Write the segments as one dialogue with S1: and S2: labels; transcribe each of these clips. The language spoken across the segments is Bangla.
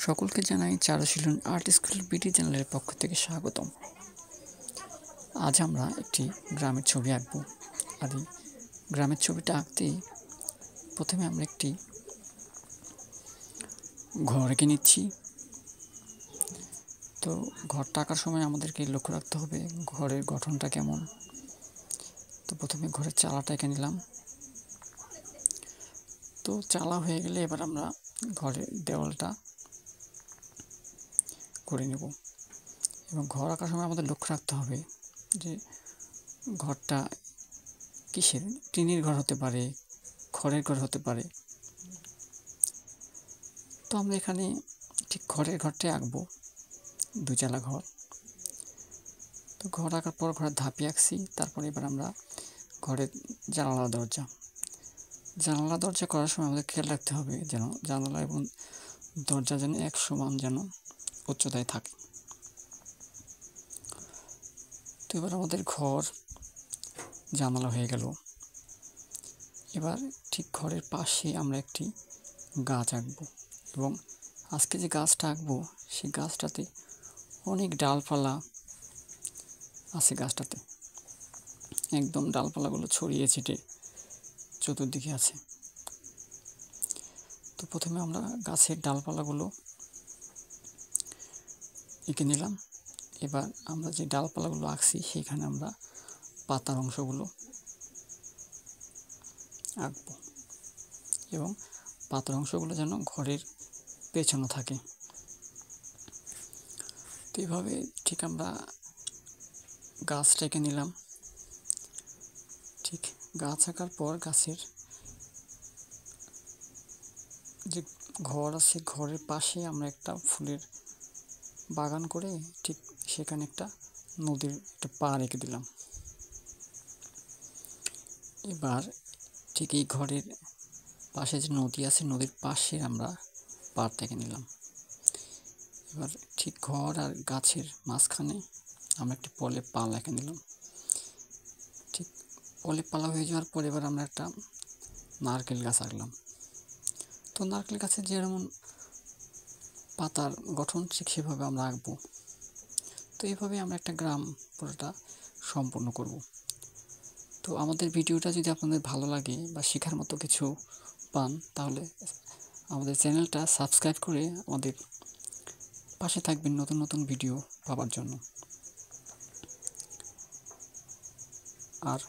S1: সকলকে জানাই চারুশীলন আর্ট স্কুল বিডি চ্যানেলের পক্ষ থেকে স্বাগতম। আজ আমরা একটি গ্রামের ছবি আঁকব। আর এই গ্রামের ছবিটা আঁকতে প্রথমে আমরা একটি ঘর এঁকে নিচ্ছি। তো ঘরটা আঁকার সময় আমাদেরকে লক্ষ্য রাখতে হবে ঘরের গঠনটা কেমন। তো প্রথমে ঘরের চালাটা এঁকে নিলাম। তো চালা হয়ে গেলে এবার আমরা ঘরের দেওয়ালটা করে নেব। এবং ঘর আঁকার সময় আমাদের লক্ষ্য রাখতে হবে যে ঘরটা কিসের, টিনের ঘর হতে পারে, খড়ের ঘর হতে পারে। তো আমরা এখানে ঠিক খড়ের ঘরটাই আঁকবো, দুচালা ঘর। তো ঘর আঁকার পর ঘরের ধাপি আঁকছি। তারপরে এবার আমরা ঘরের জানালা দরজা করার সময় আমাদের খেয়াল রাখতে হবে যেন জানালা এবং দরজা যেন এক সমান যেন উচ্চতায় থাকে। তো এবার আমাদের ঘর জানালা হয়ে গেল। এবার ঠিক ঘরের পাশে আমরা একটি গাছ আঁকবো এবং আজকে যে গাছটা আঁকবো সেই গাছটাতে অনেক ডালপালা আছে। গাছটাতে একদম ডালপালাগুলো ছড়িয়ে ছিটে চতুর্দিকে আছে। তো প্রথমে আমরা গাছের ডালপালাগুলো এঁকে নিলাম। এবার আমরা যে ডালপালাগুলো আঁকছি সেখানে আমরা পাতার অংশগুলো আঁকবো এবং পাতার অংশগুলো যেন ঘরের পেছনে থাকে। তো এইভাবে ঠিক আমরা গাছটা এঁকে নিলাম। ঠিক গাছ আঁকার পর গাছের যে ঘর আছে ঘরের পাশে আমরা একটা ফুলের বাগান করে ঠিক সেখানে একটা নদীর একটা পাড় এঁকে দিলাম। এবার ঠিক এই ঘরের পাশে যে নদী আছে নদীর পাশে আমরা পাড়টা এঁকে নিলাম। এবার ঠিক ঘর আর গাছের মাঝখানে আমরা একটি পলের পালা এঁকে নিলাম। ঠিক পলের পালা হয়ে যাওয়ার পর এবার আমরা একটা নারকেল গাছ আঁকলাম। তো নারকেল গাছের যেমন পাতার গঠন ঠিক সেভাবে আমরা আঁকবো। তো এইভাবে আমরা একটা গ্রাম পুরোটা সম্পূর্ণ করব। তো আমাদের ভিডিওটা যদি আপনাদের ভালো লাগে বা শেখার মতো কিছু পান তাহলে আমাদের চ্যানেলটা সাবস্ক্রাইব করে আমাদের পাশে থাকবেন নতুন নতুন ভিডিও পাওয়ার জন্য। আর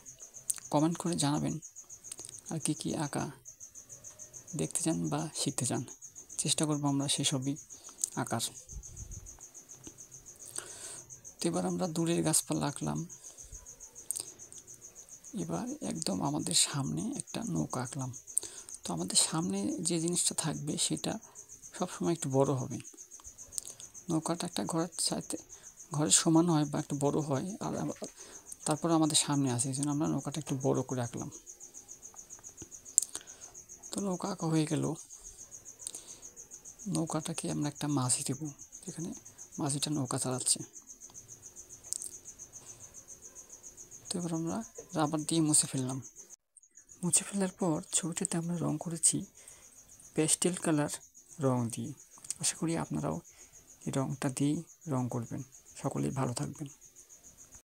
S1: কমেন্ট করে জানাবেন আর কি আঁকা দেখতে চান বা শিখতে চান। চেষ্টা করবো আমরা সেসবই আঁকার। তো এবার আমরা দূরের গাছপালা আঁকলাম। এবার একদম আমাদের সামনে একটা নৌকা আঁকলাম। তো আমাদের সামনে যে জিনিসটা থাকবে সেটা সবসময় একটু বড় হবে। নৌকাটা একটা ঘরের সমান হয় বা একটু বড় হয়। আর তারপরে আমাদের সামনে আসে এই জন্য আমরা নৌকাটা একটু বড় করে আঁকলাম। তো নৌকা আঁকা হয়ে গেল। নৌকাটাকে আমরা একটা মাঝি দেব, যেখানে মাঝিটা নৌকা চালাচ্ছে। তো এবার আমরা রাবার দিয়ে মুছে ফেললাম। মুছে ফেলার পর ছবিটাতে আমরা রং করেছি পেস্টেল কালার রং দিয়ে। আশা করি আপনারাও এই রংটা দিয়ে রং করবেন। সকলেই ভালো থাকবেন।